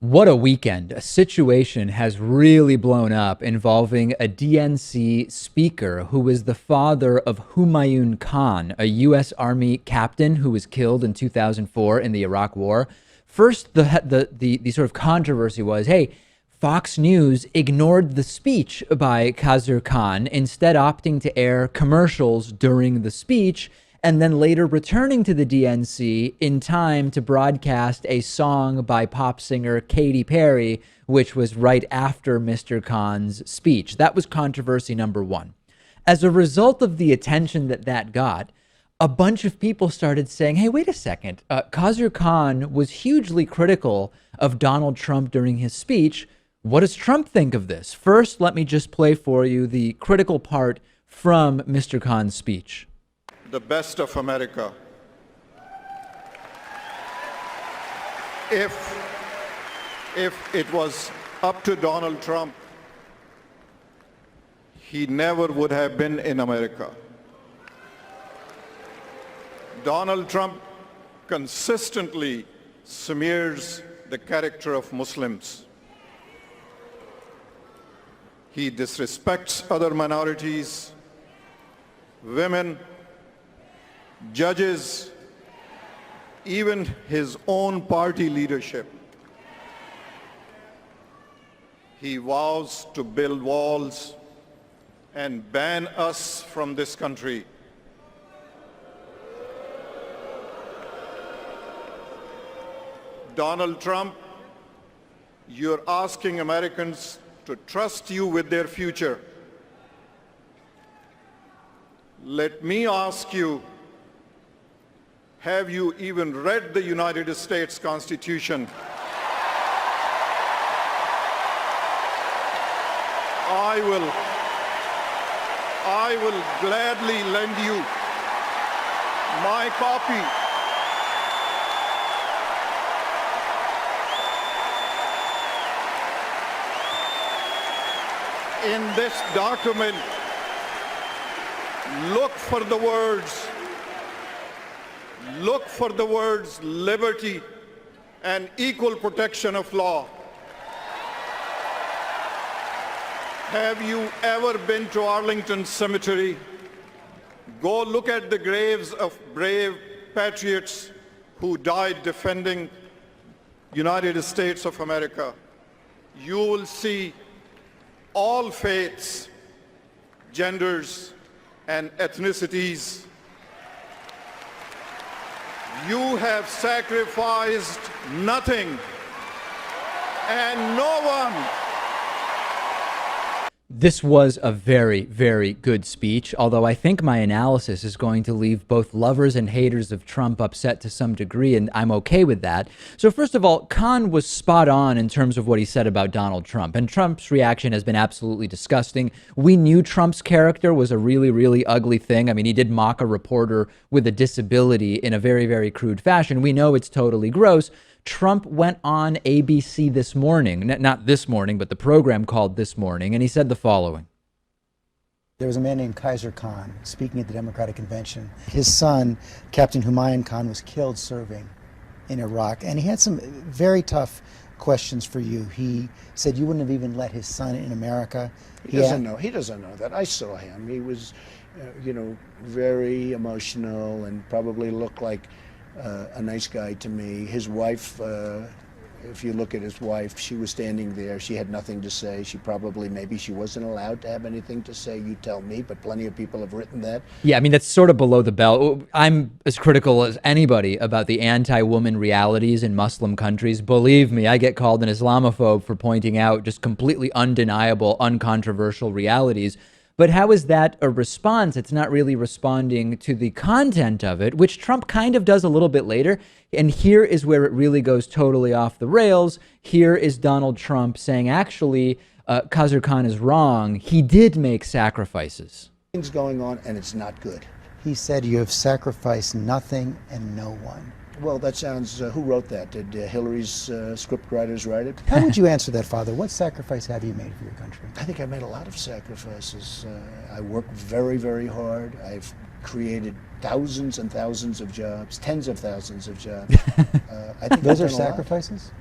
What a weekend. A situation has really blown up involving a DNC speaker who was the father of Humayun Khan, a U.S. Army captain who was killed in 2004 in the Iraq War. First, the sort of controversy was, hey, Fox News ignored the speech by Khazir Khan, instead opting to air commercials during the speech, and then later returning to the DNC in time to broadcast a song by pop singer Katy Perry, which was right after Mr. Khan's speech. That was controversy number one. As a result of the attention that got, a bunch of people started saying, hey, wait a second. Khazir Khan was hugely critical of Donald Trump during his speech. What does Trump think of this? First, let me just play for you the critical part from Mr. Khan's speech. The best of America. If it was up to Donald Trump, he never would have been in America. Donald Trump consistently smears the character of Muslims. He disrespects other minorities, women, judges, even his own party leadership. He vows to build walls and ban us from this country. Donald Trump, you're asking Americans to trust you with their future. Let me ask you, have you even read the United States Constitution? I will gladly lend you my copy. In this document, look for the words liberty and equal protection of law. Have you ever been to Arlington Cemetery? Go look at the graves of brave patriots who died defending United States of America. You will see all faiths, genders, and ethnicities. You have sacrificed nothing and no one. This was a very, very good speech, although I think my analysis is going to leave both lovers and haters of Trump upset to some degree, and I'm okay with that. So first of all, Khan was spot on in terms of what he said about Donald Trump, and Trump's reaction has been absolutely disgusting. We knew Trump's character was a really, really ugly thing. I mean, he did mock a reporter with a disability in a very, very crude fashion. We know it's totally gross. Trump went on ABC this morning, not this morning, but the program called This Morning, and he said the following. There was a man named Khazir Khan speaking at the Democratic Convention. His son, Captain Humayun Khan, was killed serving in Iraq, and he had some very tough questions for you. He said you wouldn't have even let his son in America. He doesn't know that. I saw him. He was, very emotional and probably looked like a nice guy to me. His wife, if you look at his wife, she was standing there. She had nothing to say. Maybe she wasn't allowed to have anything to say. You tell me, but plenty of people have written that. Yeah, I mean, that's sort of below the belt. I'm as critical as anybody about the anti-woman realities in Muslim countries. Believe me, I get called an Islamophobe for pointing out just completely undeniable, uncontroversial realities. But how is that a response? It's not really responding to the content of it, which Trump kind of does a little bit later. And here is where it really goes totally off the rails. Here is Donald Trump saying, actually, Khazir Khan is wrong. He did make sacrifices. Things going on, and it's not good. He said you have sacrificed nothing and no one. Well, that sounds, who wrote that? Did Hillary's scriptwriters write it? How would you answer that, Father? What sacrifice have you made for your country? I think I made a lot of sacrifices. I work very, very hard. I've created thousands and thousands of jobs, tens of thousands of jobs. I think those are sacrifices?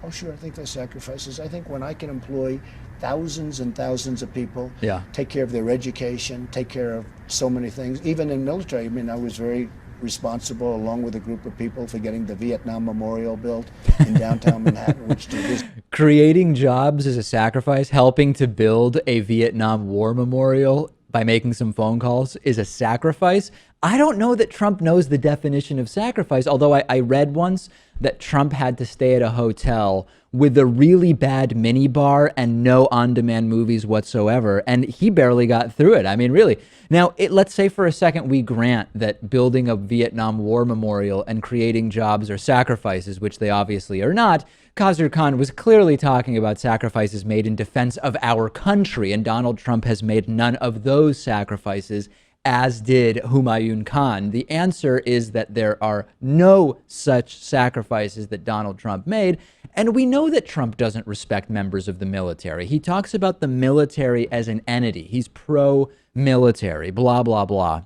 Oh, sure, I think there's sacrifices. I think when I can employ thousands and thousands of people, Yeah. take care of their education, take care of so many things, even in military. I mean, I was very responsible, along with a group of people, for getting the Vietnam Memorial built in downtown Manhattan, which to this Creating jobs is a sacrifice. Helping to build a Vietnam War memorial by making some phone calls is a sacrifice. I don't know that Trump knows the definition of sacrifice, although I read once that Trump had to stay at a hotel with a really bad minibar and no on-demand movies whatsoever, and he barely got through it. I mean, really. Now, let's say for a second we grant that building a Vietnam War memorial and creating jobs are sacrifices, which they obviously are not. Khazar Khan was clearly talking about sacrifices made in defense of our country, and Donald Trump has made none of those sacrifices, as did Humayun Khan. The answer is that there are no such sacrifices that Donald Trump made. And we know that Trump doesn't respect members of the military. He talks about the military as an entity. He's pro-military, blah, blah, blah.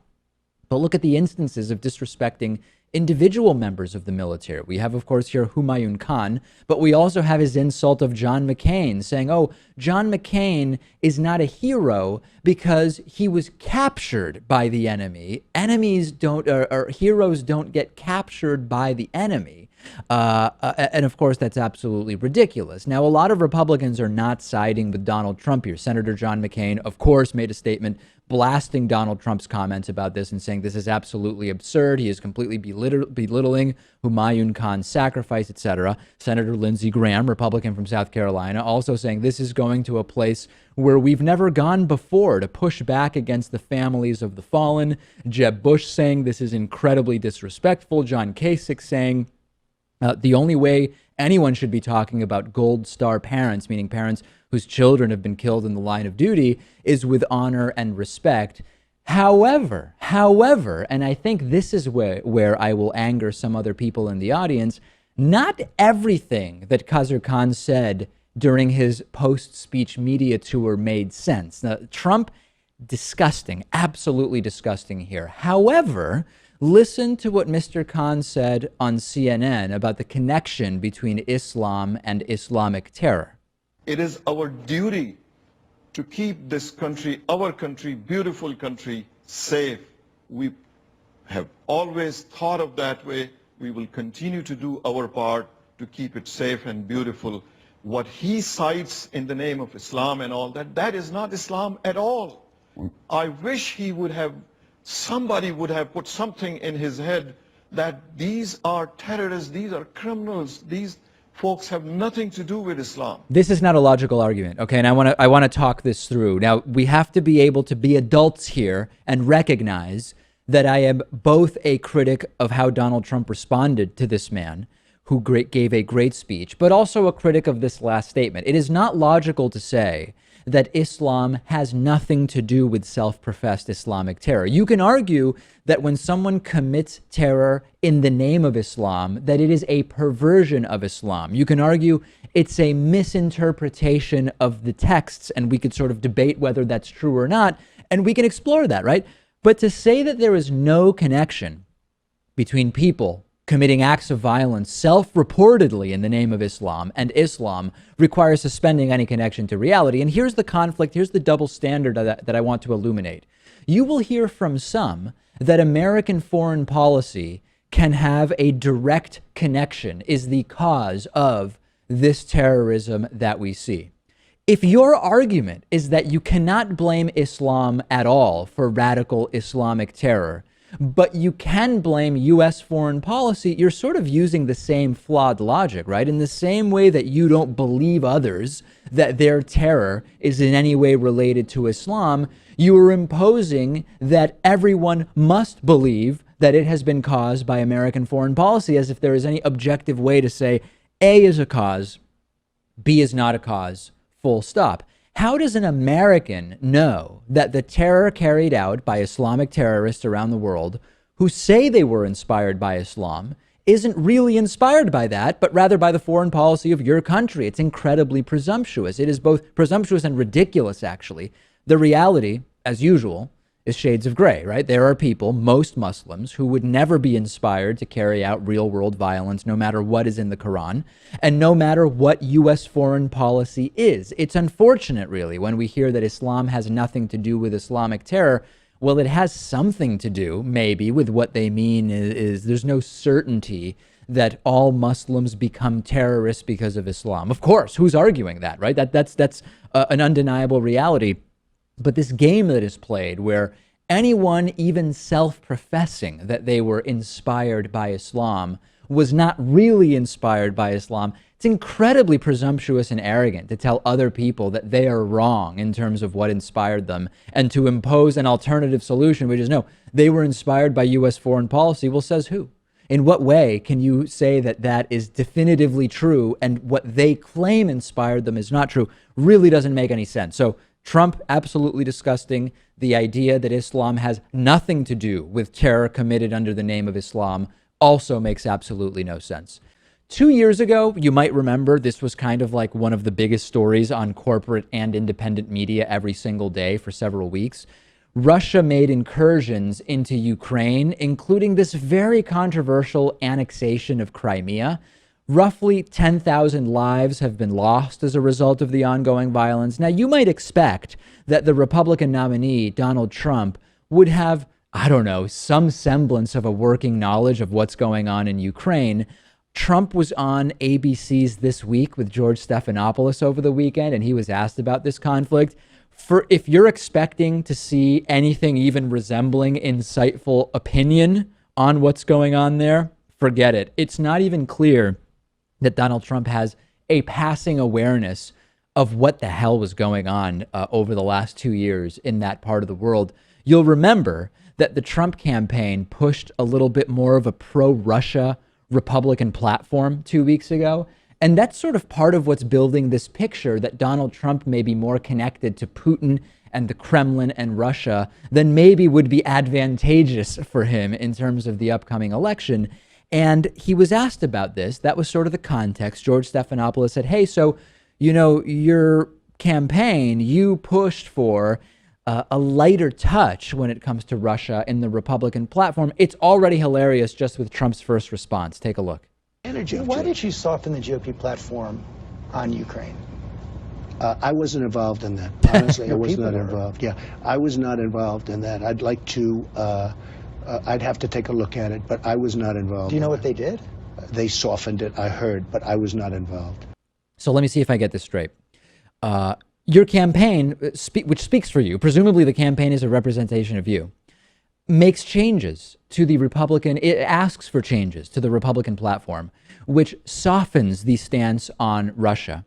But look at the instances of disrespecting individual members of the military. We have, of course, here Humayun Khan, but we also have his insult of John McCain, saying, oh, John McCain is not a hero because he was captured by the enemy. Enemies don't, or heroes don't get captured by the enemy. And of course, that's absolutely ridiculous. Now, a lot of Republicans are not siding with Donald Trump here. Senator John McCain, of course, made a statement blasting Donald Trump's comments about this and saying this is absolutely absurd. He is completely belittling Humayun Khan's sacrifice, etc. Senator Lindsey Graham, Republican from South Carolina, also saying this is going to a place where we've never gone before to push back against the families of the fallen. Jeb Bush saying this is incredibly disrespectful. John Kasich saying the only way anyone should be talking about Gold Star parents, meaning parents whose children have been killed in the line of duty, is with honor and respect. However, and I think this is where I will anger some other people in the audience, not everything that Khazar Khan said during his post-speech media tour made sense. Now, Trump, disgusting, absolutely disgusting here. However, listen to what Mr. Khan said on CNN about the connection between Islam and Islamic terror. It is our duty to keep this country, our country, beautiful country, safe. We have always thought of that way. We will continue to do our part to keep it safe and beautiful. What he cites in the name of Islam and all that, that is not Islam at all. I wish somebody would have put something in his head that these are terrorists, these are criminals, these folks have nothing to do with Islam. This is not a logical argument, okay? And I want to talk this through. Now, we have to be able to be adults here and recognize that I am both a critic of how Donald Trump responded to this man who gave a great speech, but also a critic of this last statement. It is not logical to say that Islam has nothing to do with self-professed Islamic terror. You can argue that when someone commits terror in the name of Islam, that it is a perversion of Islam. You can argue it's a misinterpretation of the texts, and we could sort of debate whether that's true or not, and we can explore that, right? But to say that there is no connection between people committing acts of violence self-reportedly in the name of Islam and Islam requires suspending any connection to reality. And here's the conflict, here's the double standard that I want to illuminate. You will hear from some that American foreign policy can have a direct connection, is the cause of this terrorism that we see. If your argument is that you cannot blame Islam at all for radical Islamic terror, but you can blame U.S. foreign policy, you're sort of using the same flawed logic, right? In the same way that you don't believe others that their terror is in any way related to Islam, you are imposing that everyone must believe that it has been caused by American foreign policy, as if there is any objective way to say A is a cause, B is not a cause, full stop. How does an American know that the terror carried out by Islamic terrorists around the world who say they were inspired by Islam isn't really inspired by that, but rather by the foreign policy of your country? It's incredibly presumptuous. It is both presumptuous and ridiculous, actually. The reality, as usual, is shades of gray, right? There are people, most Muslims, who would never be inspired to carry out real world violence, no matter what is in the Quran, and no matter what U.S. foreign policy is. It's unfortunate, really, when we hear that Islam has nothing to do with Islamic terror. Well, it has something to do, maybe, with what they mean is there's no certainty that all Muslims become terrorists because of Islam. Of course, who's arguing that, right? That's an undeniable reality. But this game that is played where anyone even self-professing that they were inspired by Islam was not really inspired by Islam, it's incredibly presumptuous and arrogant to tell other people that they are wrong in terms of what inspired them and to impose an alternative solution, which is no, they were inspired by U.S. foreign policy. Well, says who? In what way can you say that that is definitively true and what they claim inspired them is not true? Really doesn't make any sense. So Trump, absolutely disgusting. The idea that Islam has nothing to do with terror committed under the name of Islam also makes absolutely no sense. 2 years ago, you might remember, this was kind of like one of the biggest stories on corporate and independent media every single day for several weeks. Russia made incursions into Ukraine, including this very controversial annexation of Crimea. Roughly 10,000 lives have been lost as a result of the ongoing violence. Now, you might expect that the Republican nominee, Donald Trump, would have, I don't know, some semblance of a working knowledge of what's going on in Ukraine. Trump was on ABC's This Week with George Stephanopoulos over the weekend, and he was asked about this conflict. If you're expecting to see anything even resembling insightful opinion on what's going on there, forget it. It's not even clear that Donald Trump has a passing awareness of what the hell was going on over the last 2 years in that part of the world. You'll remember that the Trump campaign pushed a little bit more of a pro-Russia Republican platform 2 weeks ago. And that's sort of part of what's building this picture that Donald Trump may be more connected to Putin and the Kremlin and Russia than maybe would be advantageous for him in terms of the upcoming election. And he was asked about this. That was sort of the context. George Stephanopoulos said, hey, so, you know, your campaign, you pushed for a lighter touch when it comes to Russia in the Republican platform. It's already hilarious just with Trump's first response. Take a look. Why did you soften the GOP platform on Ukraine? I wasn't involved in that. Honestly, I was not involved. Yeah, I was not involved in that. I'd like to, I'd have to take a look at it, but I was not involved. Do you know what they did? They softened it, I heard, but I was not involved. So let me see if I get this straight. Your campaign, which speaks for you, presumably the campaign is a representation of you, makes changes to the Republican, it asks for changes to the Republican platform, which softens the stance on Russia.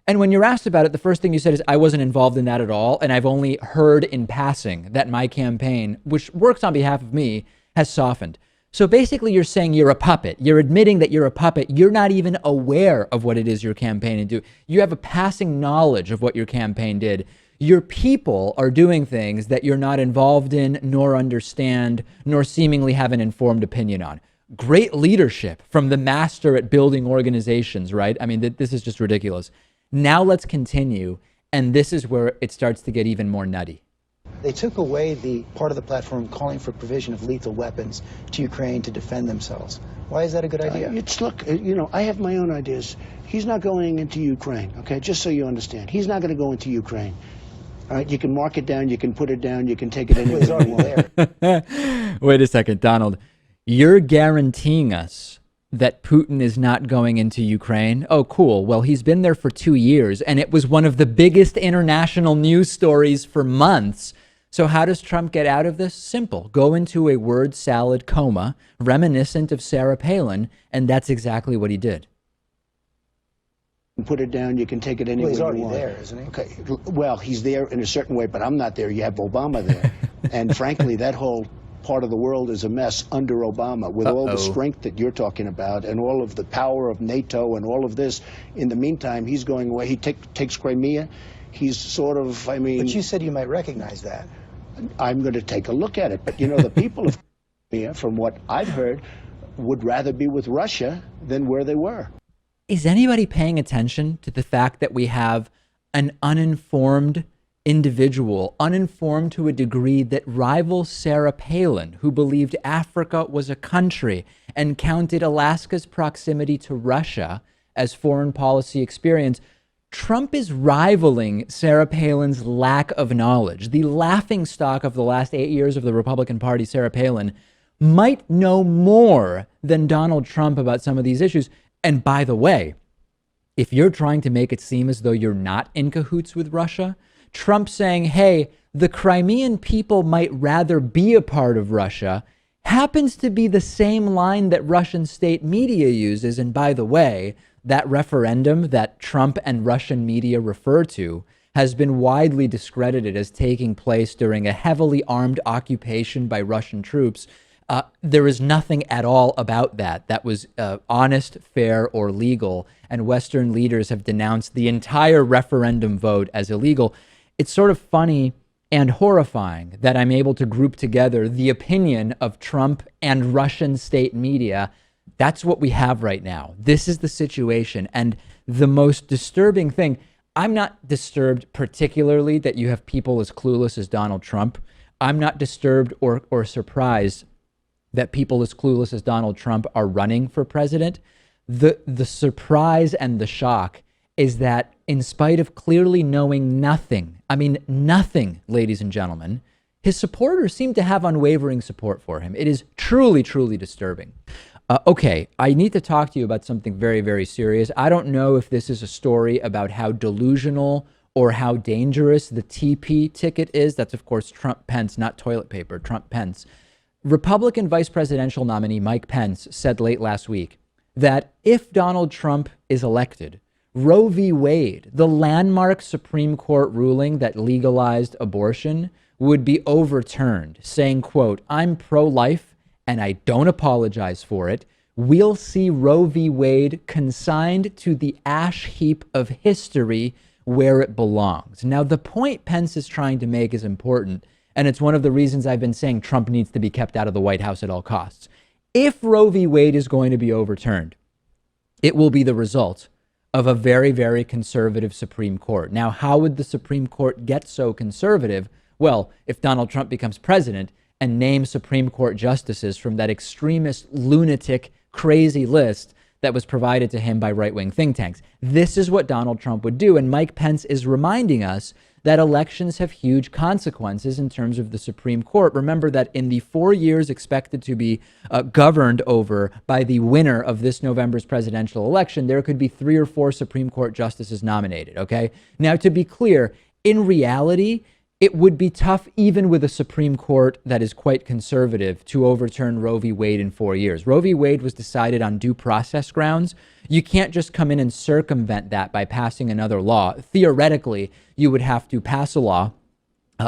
And when you're asked about it, the first thing you said is, I wasn't involved in that at all. And I've only heard in passing that my campaign, which works on behalf of me, has softened. So basically you're saying you're a puppet. You're admitting that you're a puppet. You're not even aware of what it is your campaign do. You have a passing knowledge of what your campaign did. Your people are doing things that you're not involved in, nor understand, nor seemingly have an informed opinion on. Great leadership from the master at building organizations, right? I mean, this is just ridiculous. Now let's continue. And this is where it starts to get even more nutty. They took away the part of the platform calling for provision of lethal weapons to Ukraine to defend themselves. Why is that a good idea? Look, you know, I have my own ideas. He's not going into Ukraine, okay? Just so you understand. He's not going to go into Ukraine. All right, you can mark it down, you can put it down, you can take it anywhere you want. Wait a second, Donald. You're guaranteeing us that Putin is not going into Ukraine? Oh, cool. Well, he's been there for 2 years, and it was one of the biggest international news stories for months. So how does Trump get out of this? Simple. Go into a word salad coma, reminiscent of Sarah Palin, and that's exactly what he did. Put it down, you can take it anywhere you want. Well, he's already there, isn't he? Okay, well, he's there in a certain way, but I'm not there. You have Obama there. And frankly, that whole part of the world is a mess under Obama, with all the strength that you're talking about and all of the power of NATO and all of this. In the meantime, he's going away. He takes Crimea. He's sort of, I mean... But you said you might recognize that. I'm going to take a look at it. But, you know, the people of Crimea, from what I've heard, would rather be with Russia than where they were. Is anybody paying attention to the fact that we have an uninformed individual, uninformed to a degree that rivals Sarah Palin, who believed Africa was a country and counted Alaska's proximity to Russia as foreign policy experience. Trump is rivaling Sarah Palin's lack of knowledge. The laughingstock of the last 8 years of the Republican Party, Sarah Palin, might know more than Donald Trump about some of these issues. And by the way, if you're trying to make it seem as though you're not in cahoots with Russia, Trump saying, hey, the Crimean people might rather be a part of Russia happens to be the same line that Russian state media uses. And by the way, that referendum that Trump and Russian media refer to has been widely discredited as taking place during a heavily armed occupation by Russian troops. There is nothing at all about that was honest, fair, or legal. And Western leaders have denounced the entire referendum vote as illegal. It's sort of funny and horrifying that I'm able to group together the opinion of Trump and Russian state media. That's what we have right now. This is the situation. And the most disturbing thing, I'm not disturbed particularly that you have people as clueless as Donald Trump. I'm not disturbed or surprised that people as clueless as Donald Trump are running for president. The surprise and the shock is that in spite of clearly knowing nothing, ladies and gentlemen, his supporters seem to have unwavering support for him. It is truly, truly disturbing. Okay, I need to talk to you about something very, very serious. I don't know if this is a story about how delusional or how dangerous the TP ticket is. That's, of course, Trump Pence, not toilet paper, Trump Pence. Republican vice presidential nominee Mike Pence said late last week that if Donald Trump is elected, Roe v. Wade, the landmark Supreme Court ruling that legalized abortion, would be overturned, saying, quote, I'm pro-life and I don't apologize for it. We'll see Roe v. Wade consigned to the ash heap of history where it belongs. Now, the point Pence is trying to make is important. And it's one of the reasons I've been saying Trump needs to be kept out of the White House at all costs. If Roe v. Wade is going to be overturned, it will be the result of a very, very conservative Supreme Court. Now, how would the Supreme Court get so conservative? Well, if Donald Trump becomes president and names Supreme Court justices from that extremist, lunatic, crazy list that was provided to him by right-wing think tanks. This is what Donald Trump would do. And Mike Pence is reminding us that elections have huge consequences in terms of the Supreme Court. Remember that in the 4 years expected to be governed over by the winner of this November's presidential election, there could be 3 or 4 Supreme Court justices nominated, okay? Now, to be clear, in reality, it would be tough even with a Supreme Court that is quite conservative to overturn Roe v. Wade in 4 years. Roe v. Wade was decided on due process grounds. You can't just come in and circumvent that by passing another law. Theoretically, you would have to pass a law,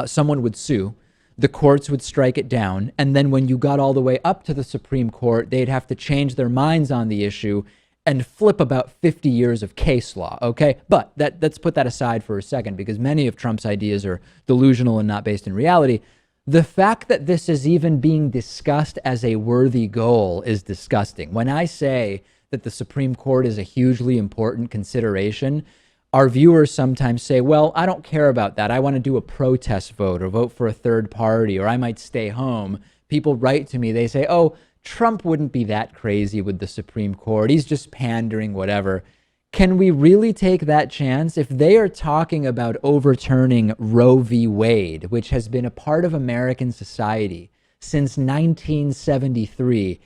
someone would sue, the courts would strike it down, and then when you got all the way up to the Supreme Court, they'd have to change their minds on the issue and flip about 50 years of case law, okay? But let's put that aside for a second because many of Trump's ideas are delusional and not based in reality. The fact that this is even being discussed as a worthy goal is disgusting. When I say that the Supreme Court is a hugely important consideration, our viewers sometimes say, well, I don't care about that. I want to do a protest vote or vote for a third party, or I might stay home. People write to me, they say, oh, Trump wouldn't be that crazy with the Supreme Court. He's just pandering, whatever. Can we really take that chance? If they are talking about overturning Roe v. Wade, which has been a part of American society since 1973,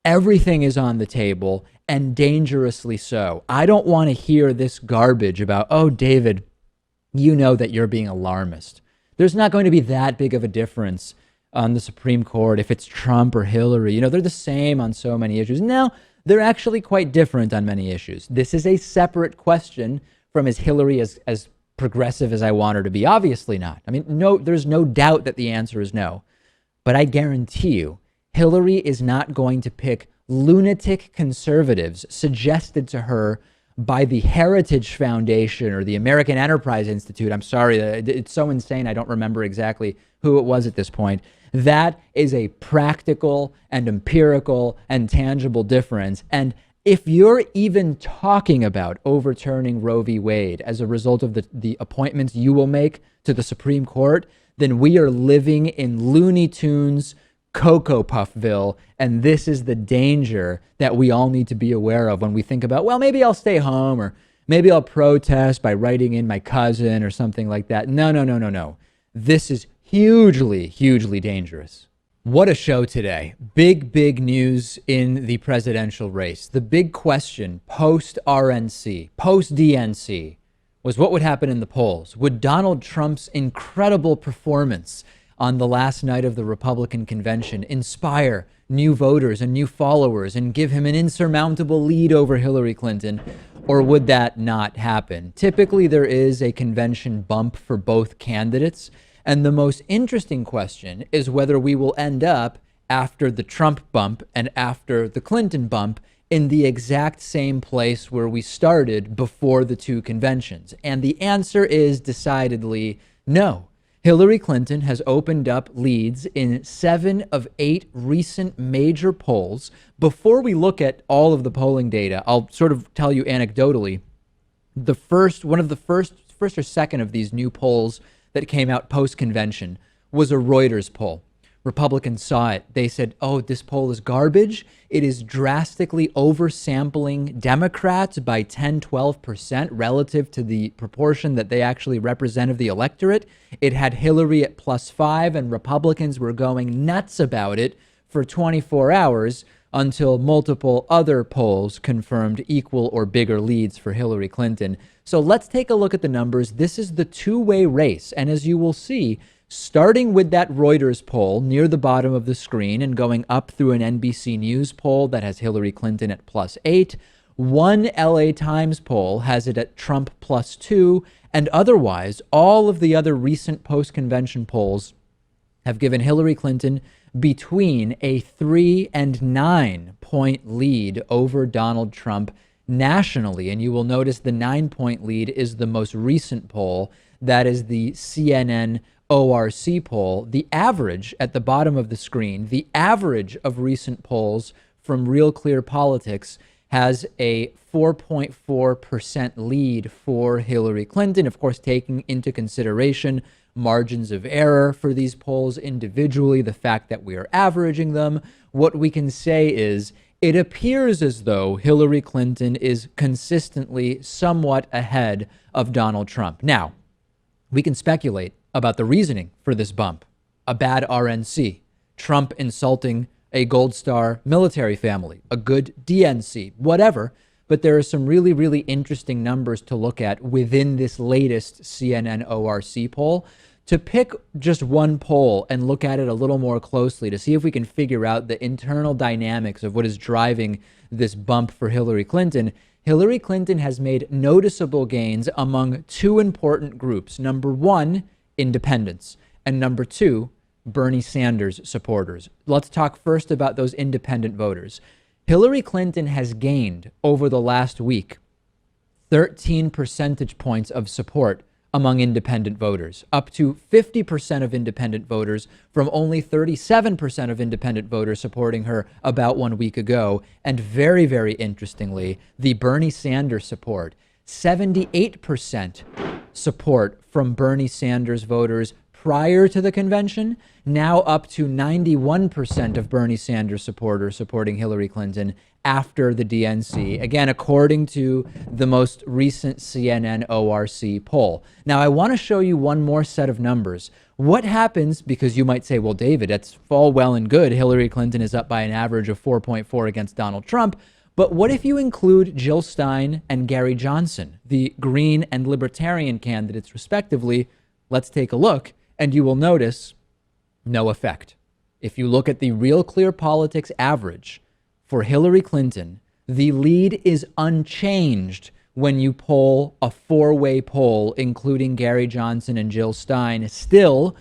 everything is on the table, and dangerously so. I don't want to hear this garbage about, oh, David, you know that you're being alarmist. There's not going to be that big of a difference on the Supreme Court if it's Trump or Hillary. You know, they're the same on so many issues. Now, they're actually quite different on many issues. This is a separate question from is Hillary as progressive as I want her to be? Obviously not. I mean, no, there's no doubt that the answer is no. But I guarantee you, Hillary is not going to pick lunatic conservatives suggested to her by the Heritage Foundation or the American Enterprise Institute. I'm sorry, it's so insane. I don't remember exactly who it was at this point. That is a practical and empirical and tangible difference. And If you're even talking about overturning Roe v. Wade as a result of the appointments you will make to the Supreme Court, then we are living in Looney Tunes, Cocoa Puffville, and this is the danger that we all need to be aware of when we think about, well, maybe I'll stay home, or maybe I'll protest by writing in my cousin or something like that. No, no, no, no, no. This is hugely, hugely dangerous. What a show today. Big, big news in the presidential race. The big question post-RNC, post-DNC, was what would happen in the polls. Would Donald Trump's incredible performance on the last night of the Republican convention inspire new voters and new followers and give him an insurmountable lead over Hillary Clinton? Or would that not happen? Typically, there is a convention bump for both candidates. And the most interesting question is whether we will end up after the Trump bump and after the Clinton bump in the exact same place where we started before the two conventions. And the answer is decidedly no. Hillary Clinton has opened up leads in 7 of 8 recent major polls. Before we look at all of the polling data, I'll sort of tell you anecdotally, one of the first or second of these new polls that came out post-convention was a Reuters poll. Republicans saw it. They said, oh, this poll is garbage. It is drastically oversampling Democrats by 10, 12% relative to the proportion that they actually represent of the electorate. It had Hillary at +5, and Republicans were going nuts about it for 24 hours until multiple other polls confirmed equal or bigger leads for Hillary Clinton. So let's take a look at the numbers. This is the two-way race. And as you will see, starting with that Reuters poll near the bottom of the screen and going up through an NBC News poll that has Hillary Clinton at +8, one LA Times poll has it at Trump +2, and otherwise, all of the other recent post-convention polls have given Hillary Clinton between a 3 and 9 point lead over Donald Trump nationally. And you will notice the 9-point lead is the most recent poll. That is the CNN ORC poll. The average at the bottom of the screen, the average of recent polls from Real Clear Politics has a 4.4% lead for Hillary Clinton, of course, taking into consideration margins of error for these polls individually, the fact that we are averaging them. What we can say is it appears as though Hillary Clinton is consistently somewhat ahead of Donald Trump. Now, we can speculate about the reasoning for this bump. A bad RNC, Trump insulting a Gold Star military family, a good DNC, whatever. But there are some really, really interesting numbers to look at within this latest CNN ORC poll. To pick just one poll and look at it a little more closely to see if we can figure out the internal dynamics of what is driving this bump for Hillary Clinton, Hillary Clinton has made noticeable gains among two important groups. Number one, independents, and number two, Bernie Sanders supporters. Let's talk first about those independent voters. Hillary Clinton has gained over the last week 13 percentage points of support among independent voters, up to 50% of independent voters from only 37% of independent voters supporting her about 1 week ago. And very, very interestingly, the Bernie Sanders support, 78% support from Bernie Sanders voters prior to the convention, now up to 91% of Bernie Sanders supporters supporting Hillary Clinton after the DNC, again, according to the most recent CNN ORC poll. Now, I want to show you one more set of numbers. What happens, because you might say, well, David, that's all well and good. Hillary Clinton is up by an average of 4.4 against Donald Trump. But what if you include Jill Stein and Gary Johnson, the Green and Libertarian candidates, respectively? Let's take a look, and you will notice no effect. If you look at the Real Clear Politics average for Hillary Clinton, the lead is unchanged when you poll a four-way poll, including Gary Johnson and Jill Stein, still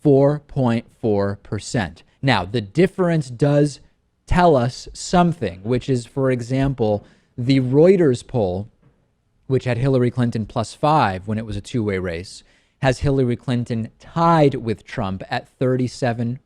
4.4%. Now, the difference does tell us something, which is, for example, the Reuters poll, which had Hillary Clinton +5 when it was a two-way race, has Hillary Clinton tied with Trump at 37%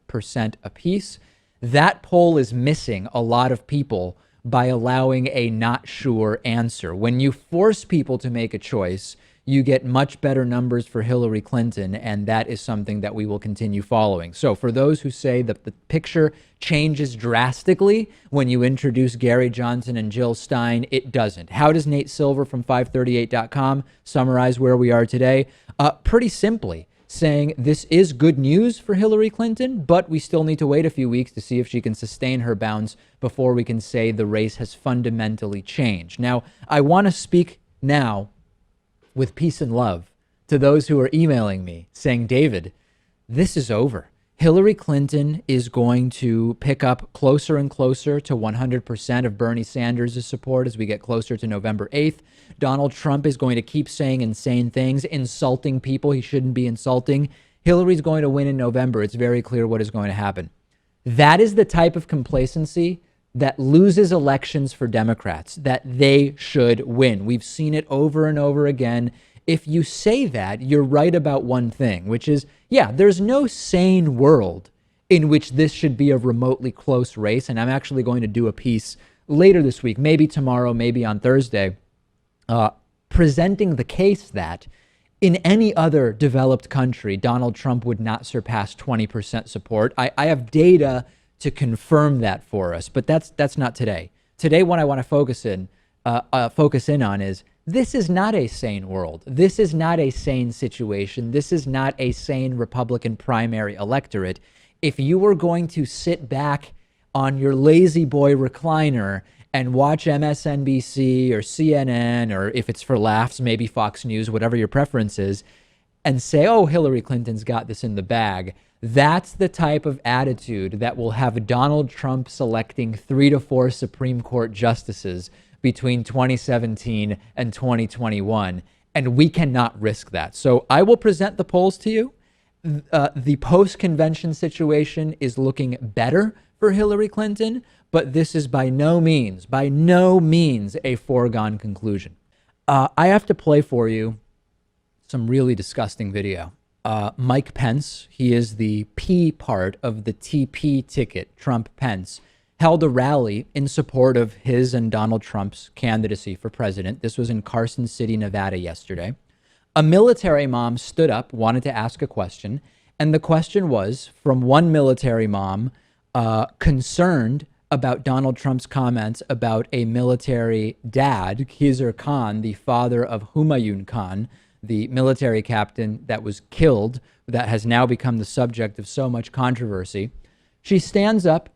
apiece. That poll is missing a lot of people by allowing a not sure answer. When you force people to make a choice, you get much better numbers for Hillary Clinton, and that is something that we will continue following. So for those who say that the picture changes drastically when you introduce Gary Johnson and Jill Stein, it doesn't. How does Nate Silver from 538.com summarize where we are today? Pretty simply, saying this is good news for Hillary Clinton, but we still need to wait a few weeks to see if she can sustain her bounce before we can say the race has fundamentally changed. Now, I want to speak now with peace and love to those who are emailing me saying, David, this is over. Hillary Clinton is going to pick up closer and closer to 100% of Bernie Sanders' support as we get closer to November 8th. Donald Trump is going to keep saying insane things, insulting people he shouldn't be insulting. Hillary's going to win in November. It's very clear what is going to happen. That is the type of complacency that loses elections for Democrats, that they should win. We've seen it over and over again. If you say that, you're right about one thing, which is, yeah, there's no sane world in which this should be a remotely close race. And I'm actually going to do a piece later this week, maybe tomorrow, maybe on Thursday, presenting the case that in any other developed country, Donald Trump would not surpass 20% support. I have data to confirm that for us, but that's not today. Today, what I want to focus in on is this is not a sane world. This is not a sane situation. This is not a sane Republican primary electorate. If you were going to sit back on your lazy boy recliner and watch MSNBC or CNN, or if it's for laughs, maybe Fox News, whatever your preference is, and say, oh, Hillary Clinton's got this in the bag, that's the type of attitude that will have Donald Trump selecting 3 to 4 Supreme Court justices between 2017 and 2021. And we cannot risk that. So I will present the polls to you. The post-convention situation is looking better for Hillary Clinton, but this is by no means a foregone conclusion. I have to play for you some really disgusting video. Mike Pence, he is the P part of the TP ticket, Trump-Pence, held a rally in support of his and Donald Trump's candidacy for president. This was in Carson City, Nevada yesterday. A military mom stood up, wanted to ask a question, and the question was from one military mom concerned about Donald Trump's comments about a military dad, Khizr Khan, the father of Humayun Khan, the military captain that was killed, that has now become the subject of so much controversy. She stands up,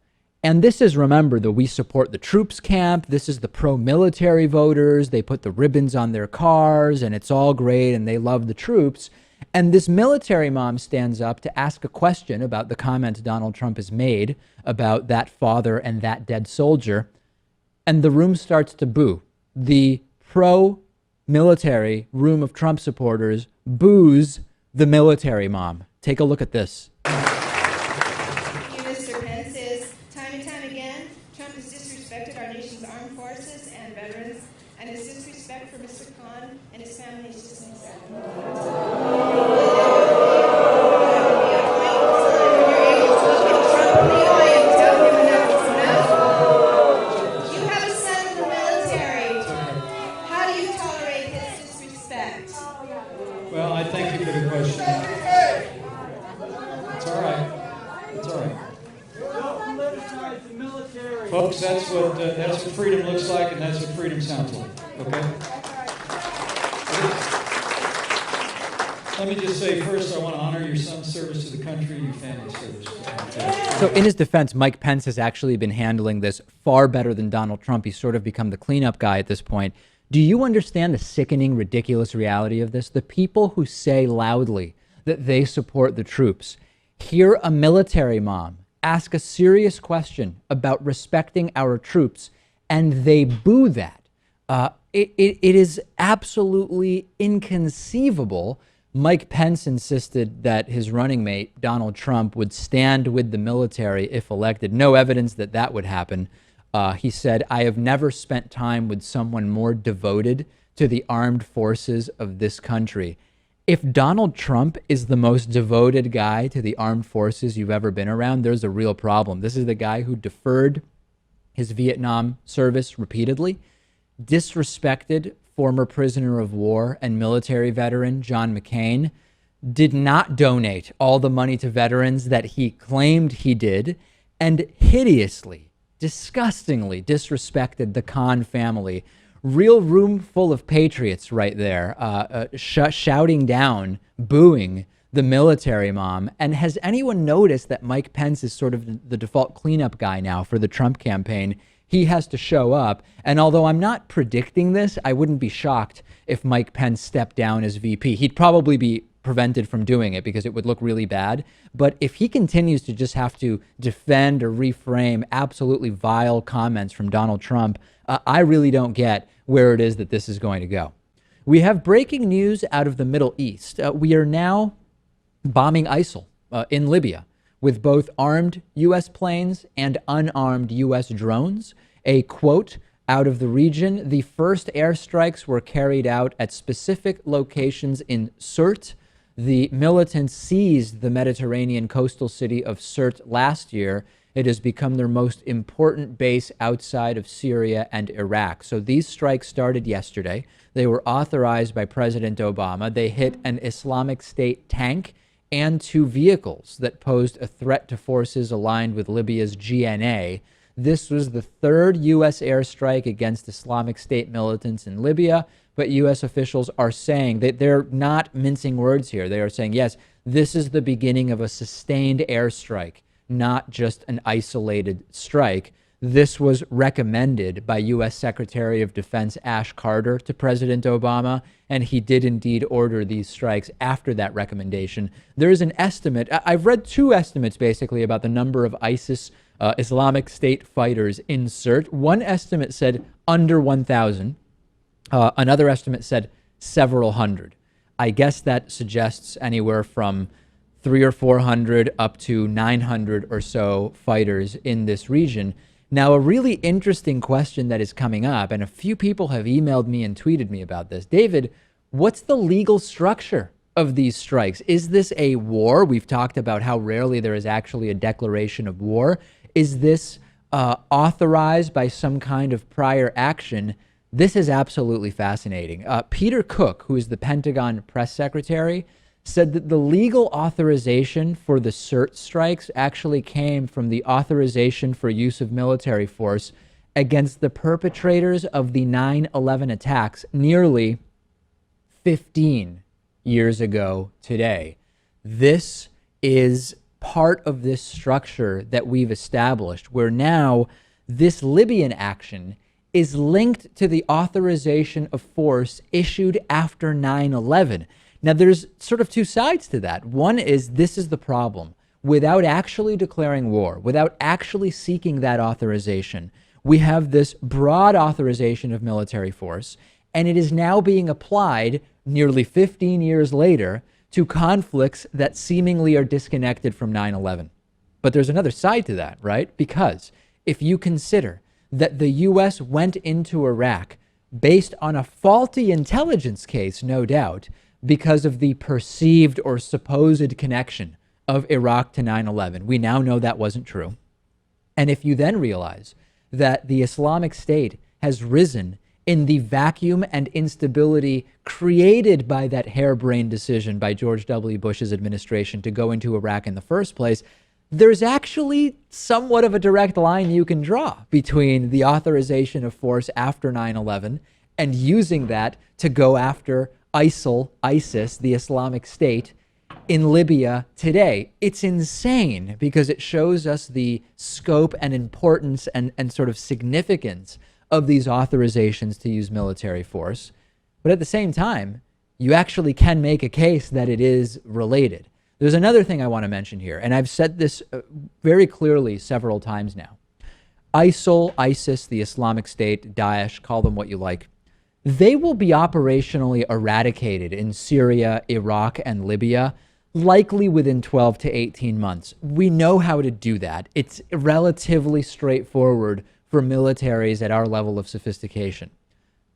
and this is, remember, the We Support the Troops camp. This is the pro-military voters. They put the ribbons on their cars, and it's all great, and they love the troops. And this military mom stands up to ask a question about the comments Donald Trump has made about that father and that dead soldier, and the room starts to boo. The pro-military room of Trump supporters boos the military mom. Take a look at this. Mr. Pence, is time and time again, Trump has disrespected our nation's armed forces and veterans, and his disrespect for Mr. Khan and his family is just unacceptable. You have a son in the military. How do you tolerate his disrespect? Well, I thank you for the question. It's all right. It's all right. Folks, that's what freedom looks like, and that's what freedom sounds like. Okay? Let me just say first, I want to honor your son's service to the country and your family's service to the country. So in his defense, Mike Pence has actually been handling this far better than Donald Trump. He's sort of become the cleanup guy at this point. Do you understand the sickening, ridiculous reality of this? The people who say loudly that they support the troops hear a military mom ask a serious question about respecting our troops, and they boo that. It is absolutely inconceivable. Mike Pence insisted that his running mate, Donald Trump, would stand with the military if elected. No evidence that that would happen. He said, I have never spent time with someone more devoted to the armed forces of this country. If Donald Trump is the most devoted guy to the armed forces you've ever been around, there's a real problem. This is the guy who deferred his Vietnam service repeatedly, disrespected former prisoner of war and military veteran John McCain, did not donate all the money to veterans that he claimed he did, and hideously, disgustingly disrespected the Khan family. Real room full of patriots right there, shouting down, booing the military mom. And has anyone noticed that Mike Pence is sort of the default cleanup guy now for the Trump campaign? He has to show up. And although I'm not predicting this, I wouldn't be shocked if Mike Pence stepped down as VP. He'd probably be prevented from doing it because it would look really bad. But if he continues to just have to defend or reframe absolutely vile comments from Donald Trump, I really don't get where it is that this is going to go. We have breaking news out of the Middle East. We are now bombing ISIL in Libya with both armed U.S. planes and unarmed U.S. drones. A quote out of the region: the first airstrikes were carried out at specific locations in Sirte. The militants seized the Mediterranean coastal city of Sirte last year. It has become their most important base outside of Syria and Iraq. So these strikes started yesterday. They were authorized by President Obama. They hit an Islamic State tank and 2 vehicles that posed a threat to forces aligned with Libya's GNA. This was the 3rd U.S. airstrike against Islamic State militants in Libya, but U.S. officials are saying that they're not mincing words here. They are saying, yes, this is the beginning of a sustained airstrike, not just an isolated strike. This was recommended by U.S. Secretary of Defense Ash Carter to President Obama, and he did indeed order these strikes after that recommendation. There is an estimate. I've read 2 estimates basically about the number of ISIS Islamic State fighters in Sirte. One estimate said under 1,000. Another estimate said several hundred. I guess that suggests anywhere from 300 or 400 up to 900 or so fighters in this region. Now, a really interesting question that is coming up, and a few people have emailed me and tweeted me about this. David, what's the legal structure of these strikes? Is this a war? We've talked about how rarely there is actually a declaration of war. Is this authorized by some kind of prior action? This is absolutely fascinating. Peter Cook, who is the Pentagon press secretary, said that the legal authorization for the Sirte strikes actually came from the authorization for use of military force against the perpetrators of the 9/11 attacks nearly 15 years ago today. This is part of this structure that we've established, where now this Libyan action is linked to the authorization of force issued after 9/11. Now, there's sort of 2 sides to that. One is this is the problem. Without actually declaring war, without actually seeking that authorization, we have this broad authorization of military force, and it is now being applied nearly 15 years later to conflicts that seemingly are disconnected from 9/11. But there's another side to that, right? Because if you consider that the U.S. went into Iraq based on a faulty intelligence case, no doubt, because of the perceived or supposed connection of Iraq to 9/11. We now know that wasn't true. And if you then realize that the Islamic State has risen in the vacuum and instability created by that harebrained decision by George W. Bush's administration to go into Iraq in the first place, there's actually somewhat of a direct line you can draw between the authorization of force after 9/11 and using that to go after ISIS, the Islamic State, in Libya today. It's insane because it shows us the scope and importance and sort of significance of these authorizations to use military force. But at the same time, you actually can make a case that it is related. There's another thing I want to mention here, and I've said this very clearly several times now. ISIL, ISIS, the Islamic State, Daesh, call them what you like, they will be operationally eradicated in Syria, Iraq, and Libya, likely within 12 to 18 months. We know how to do that. It's relatively straightforward for militaries at our level of sophistication.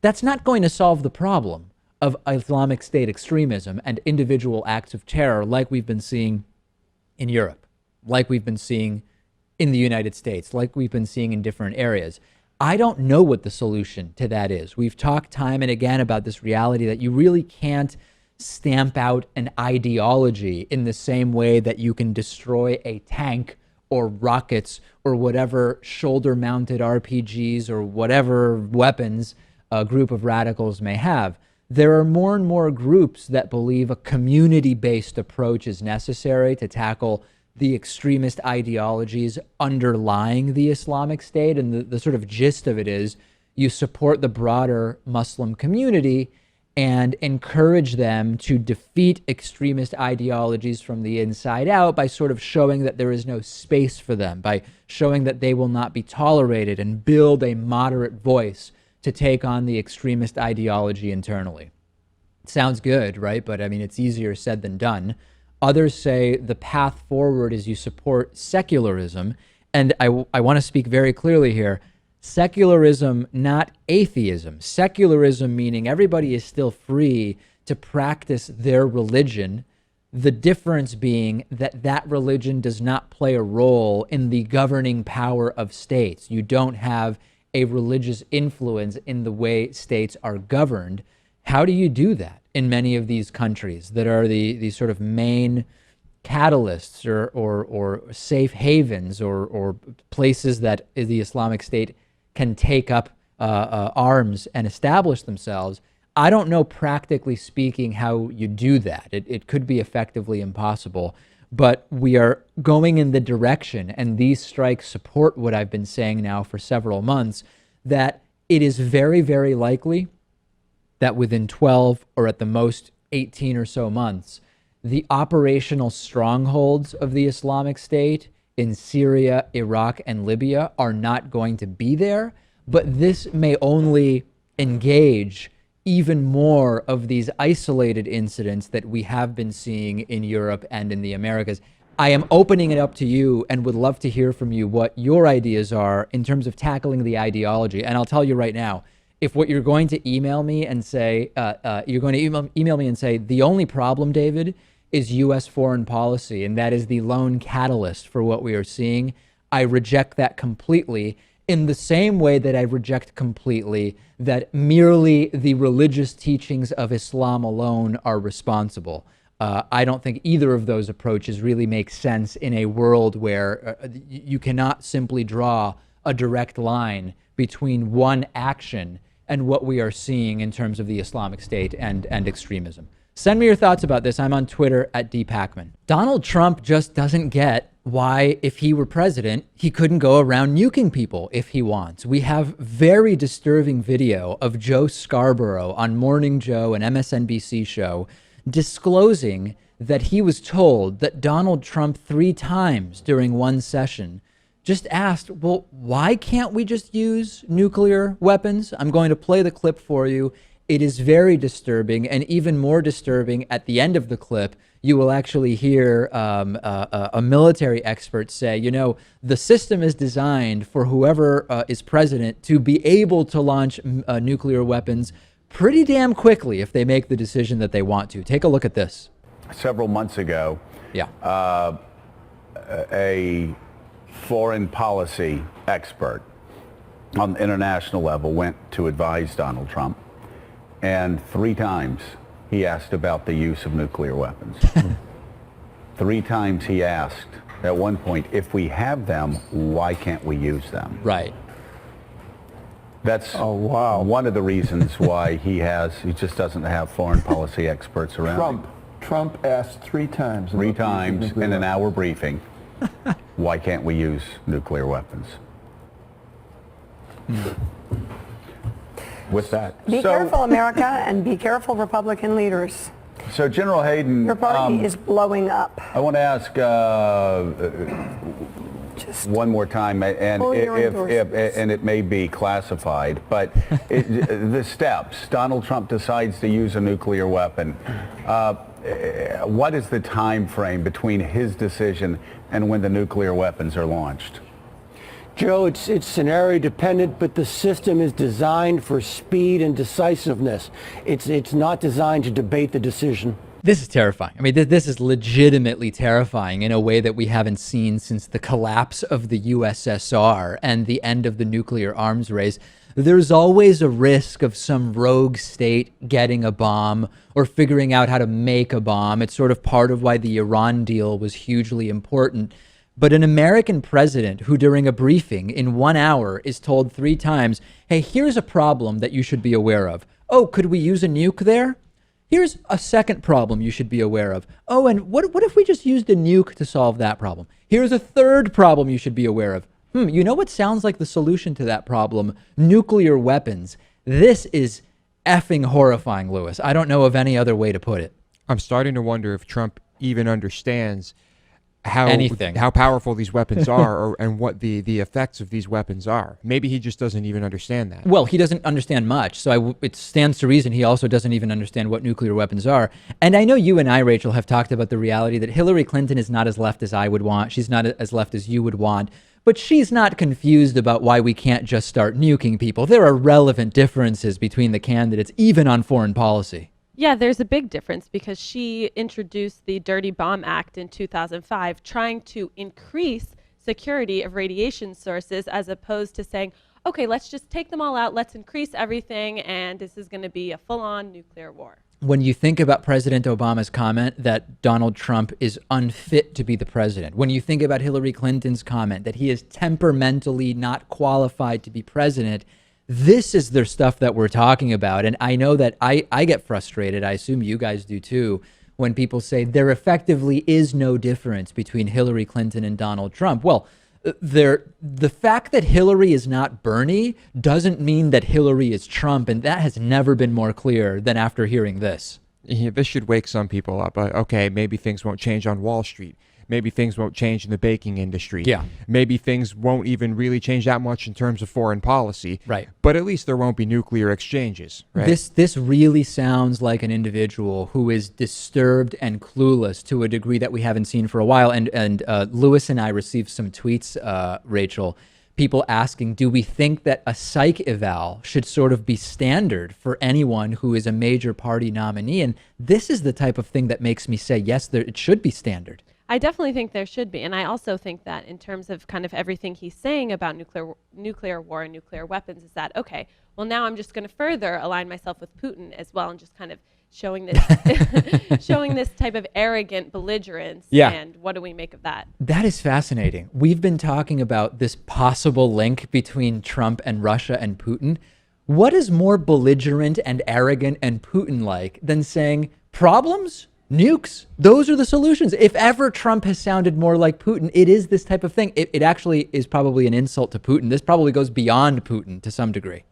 That's not going to solve the problem of Islamic State extremism and individual acts of terror like we've been seeing in Europe, like we've been seeing in the United States, like we've been seeing in different areas. I don't know what the solution to that is. We've talked time and again about this reality that you really can't stamp out an ideology in the same way that you can destroy a tank or rockets or whatever shoulder-mounted RPGs or whatever weapons a group of radicals may have. There are more and more groups that believe a community-based approach is necessary to tackle the extremist ideologies underlying the Islamic State. And the sort of gist of it is you support the broader Muslim community and encourage them to defeat extremist ideologies from the inside out by sort of showing that there is no space for them, by showing that they will not be tolerated, and build a moderate voice to take on the extremist ideology internally. It sounds good, right? But I mean, it's easier said than done. Others say the path forward is you support secularism. And I want to speak very clearly here. Secularism, not atheism. Secularism meaning everybody is still free to practice their religion. The difference being that that religion does not play a role in the governing power of states. You don't have a religious influence in the way states are governed. How do you do that in many of these countries that are the sort of main catalysts or safe havens or places that the Islamic State can take up arms and establish themselves? I don't know, practically speaking, how you do that. It could be effectively impossible, but we are going in the direction, and these strikes support what I've been saying now for several months, that it is very, very likely that within 12 or at the most 18 or so months, the operational strongholds of the Islamic State in Syria, Iraq, and Libya are not going to be there, but this may only engage even more of these isolated incidents that we have been seeing in Europe and in the Americas. I am opening it up to you and would love to hear from you what your ideas are in terms of tackling the ideology. And I'll tell you right now, if what you're going to email me and say, email me and say, the only problem, David, is U.S. foreign policy, and that is the lone catalyst for what we are seeing, I reject that completely, in the same way that I reject completely that merely the religious teachings of Islam alone are responsible. I don't think either of those approaches really make sense in a world where you cannot simply draw a direct line between one action and what we are seeing in terms of the Islamic State and extremism. Send me your thoughts about this. I'm on Twitter at @dpakman. Donald Trump just doesn't get why, if he were president, he couldn't go around nuking people if he wants. We have very disturbing video of Joe Scarborough on Morning Joe, an MSNBC show, disclosing that he was told that Donald Trump 3 times during one session just asked, well, why can't we just use nuclear weapons? I'm going to play the clip for you. It is very disturbing, and even more disturbing, at the end of the clip, you will actually hear a military expert say, you know, the system is designed for whoever is president to be able to launch nuclear weapons pretty damn quickly if they make the decision that they want to. Take a look at this. Several months ago, a foreign policy expert on the international level went to advise Donald Trump, and 3 times he asked about the use of nuclear weapons. 3 times he asked, at one point, if we have them, why can't we use them? Right. That's one of the reasons why he just doesn't have foreign policy experts around. Trump asked 3 times. 3 times in an hour briefing, why can't we use nuclear weapons? With that. Be careful, America, and be careful, Republican leaders. So, General Hayden, your party is blowing up. I want to ask one more time, and and it may be classified, but the steps. Donald Trump decides to use a nuclear weapon. What is the time frame between his decision and when the nuclear weapons are launched? Joe, it's scenario dependent, but the system is designed for speed and decisiveness. It's not designed to debate the decision. This is terrifying. I mean, this is legitimately terrifying in a way that we haven't seen since the collapse of the USSR and the end of the nuclear arms race. There's always a risk of some rogue state getting a bomb or figuring out how to make a bomb. It's sort of part of why the Iran deal was hugely important. But an American president who during a briefing in 1 hour is told 3 times, hey, here's a problem that you should be aware of. Oh, could we use a nuke there? Here's a second problem you should be aware of. Oh, and what if we just used a nuke to solve that problem? Here's a third problem you should be aware of. You know what sounds like the solution to that problem? Nuclear weapons. This is effing horrifying, Lewis. I don't know of any other way to put it. I'm starting to wonder if Trump even understands how powerful these weapons are and what the effects of these weapons are. Maybe he just doesn't even understand that. Well, he doesn't understand much. So it stands to reason he also doesn't even understand what nuclear weapons are. And I know you and I, Rachel, have talked about the reality that Hillary Clinton is not as left as I would want. She's not as left as you would want. But she's not confused about why we can't just start nuking people. There are relevant differences between the candidates, even on foreign policy. Yeah, there's a big difference because she introduced the Dirty Bomb Act in 2005, trying to increase security of radiation sources as opposed to saying, okay, let's just take them all out, let's increase everything, and this is going to be a full-on nuclear war. When you think about President Obama's comment that Donald Trump is unfit to be the president, when you think about Hillary Clinton's comment that he is temperamentally not qualified to be president, this is the stuff that we're talking about. And I know that I get frustrated. I assume you guys do too, when people say there effectively is no difference between Hillary Clinton and Donald Trump. Well, the fact that Hillary is not Bernie doesn't mean that Hillary is Trump. And that has never been more clear than after hearing this. Yeah, this should wake some people up. Okay, maybe things won't change on Wall Street. Maybe things won't change in the baking industry. Yeah. Maybe things won't even really change that much in terms of foreign policy. Right. But at least there won't be nuclear exchanges. Right. This really sounds like an individual who is disturbed and clueless to a degree that we haven't seen for a while. And Lewis and I received some tweets, Rachel, people asking, do we think that a psych eval should sort of be standard for anyone who is a major party nominee? And this is the type of thing that makes me say, yes, it should be standard. I definitely think there should be. And I also think that in terms of kind of everything he's saying about nuclear war and nuclear weapons is that, okay, well, now I'm just going to further align myself with Putin as well and just kind of showing this showing this type of arrogant belligerence. Yeah. And what do we make of that? That is fascinating. We've been talking about this possible link between Trump and Russia and Putin. What is more belligerent and arrogant and Putin-like than saying problems? Nukes, those are the solutions. If ever Trump has sounded more like Putin, it is this type of thing. It actually is probably an insult to Putin. This probably goes beyond Putin to some degree.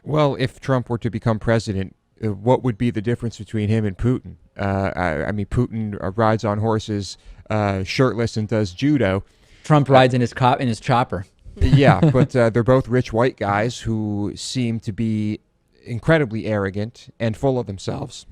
Well, if Trump were to become president, what would be the difference between him and Putin? I mean, Putin rides on horses shirtless and does judo. Trump rides in his chopper. Yeah, but they're both rich white guys who seem to be incredibly arrogant and full of themselves.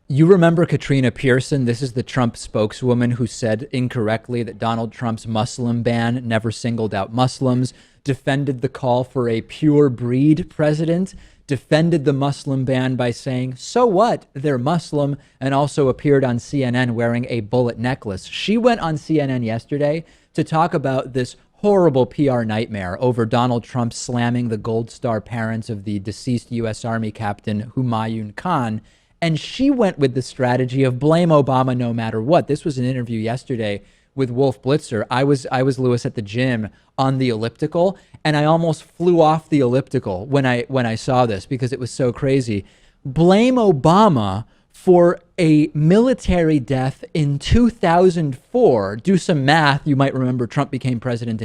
You remember Katrina Pierson? This is the Trump spokeswoman who said incorrectly that Donald Trump's Muslim ban never singled out Muslims, defended the call for a pure breed president, defended the Muslim ban by saying, so what, they're Muslim, and also appeared on CNN wearing a bullet necklace. She went on CNN yesterday to talk about this horrible PR nightmare over Donald Trump slamming the Gold Star parents of the deceased U.S. Army Captain Humayun Khan. And she went with the strategy of blame Obama no matter what. This was an interview yesterday with Wolf Blitzer. I was Lewis at the gym on the elliptical, and I almost flew off the elliptical when I saw this because it was so crazy. Blame Obama for a military death in 2004. Do some math. You might remember Trump became president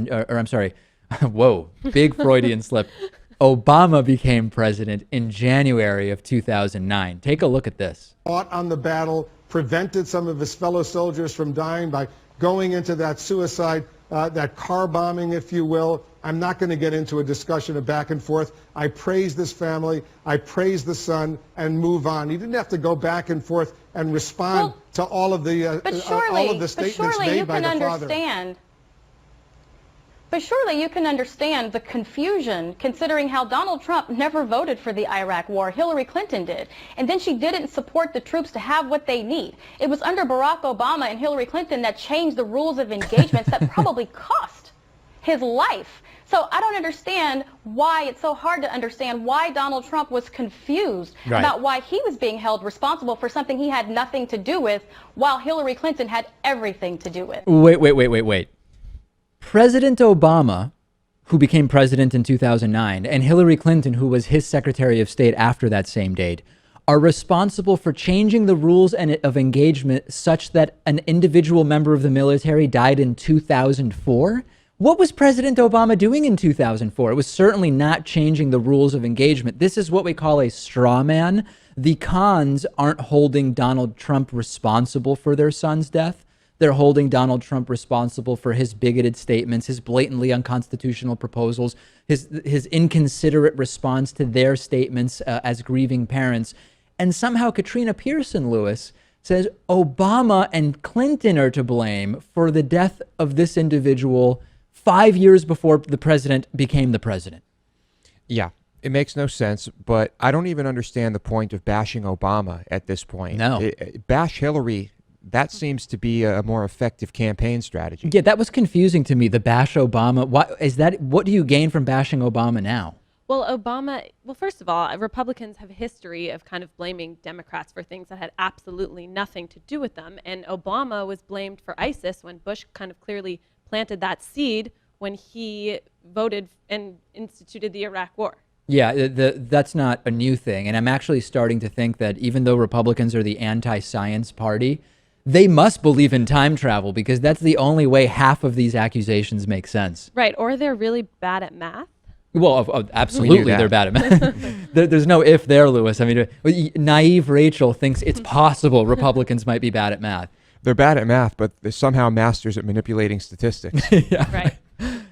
whoa, big Freudian slip. Obama became president in January of 2009. Take a look at this. Fought on the battle, prevented some of his fellow soldiers from dying by going into that suicide, that car bombing, if you will. I'm not going to get into a discussion of back and forth. I praise this family. I praise the son and move on. He didn't have to go back and forth and respond to all of the statements made by the father. But surely you can understand the confusion considering how Donald Trump never voted for the Iraq war. Hillary Clinton did. And then she didn't support the troops to have what they need. It was under Barack Obama and Hillary Clinton that changed the rules of engagements that probably cost his life. So I don't understand why it's so hard to understand why Donald Trump was confused about why he was being held responsible for something he had nothing to do with, while Hillary Clinton had everything to do with. Wait. President Obama, who became president in 2009, and Hillary Clinton, who was his Secretary of State after that same date, are responsible for changing the rules of engagement such that an individual member of the military died in 2004? What was President Obama doing in 2004? It was certainly not changing the rules of engagement. This is what we call a straw man. The cons aren't holding Donald Trump responsible for their son's death. They're holding Donald Trump responsible for his bigoted statements, his blatantly unconstitutional proposals, his inconsiderate response to their statements as grieving parents. And somehow Katrina Pierson, Lewis, says Obama and Clinton are to blame for the death of this individual 5 years before the president became the president. Yeah, it makes no sense, but I don't even understand the point of bashing Obama at this point. No. Bash Hillary, that seems to be a more effective campaign strategy. Yeah, that was confusing to me, the bash Obama. What do you gain from bashing Obama now? Well, first of all, Republicans have a history of kind of blaming Democrats for things that had absolutely nothing to do with them. And Obama was blamed for ISIS when Bush kind of clearly planted that seed when he voted and instituted the Iraq war. Yeah, that's not a new thing. And I'm actually starting to think that even though Republicans are the anti-science party, they must believe in time travel, because that's the only way half of these accusations make sense. Right, or they're really bad at math. Well, absolutely, they're bad at math. There's no if there, Lewis. I mean, naive Rachel thinks it's possible Republicans might be bad at math. They're bad at math, but they're somehow masters at manipulating statistics. Yeah. Right.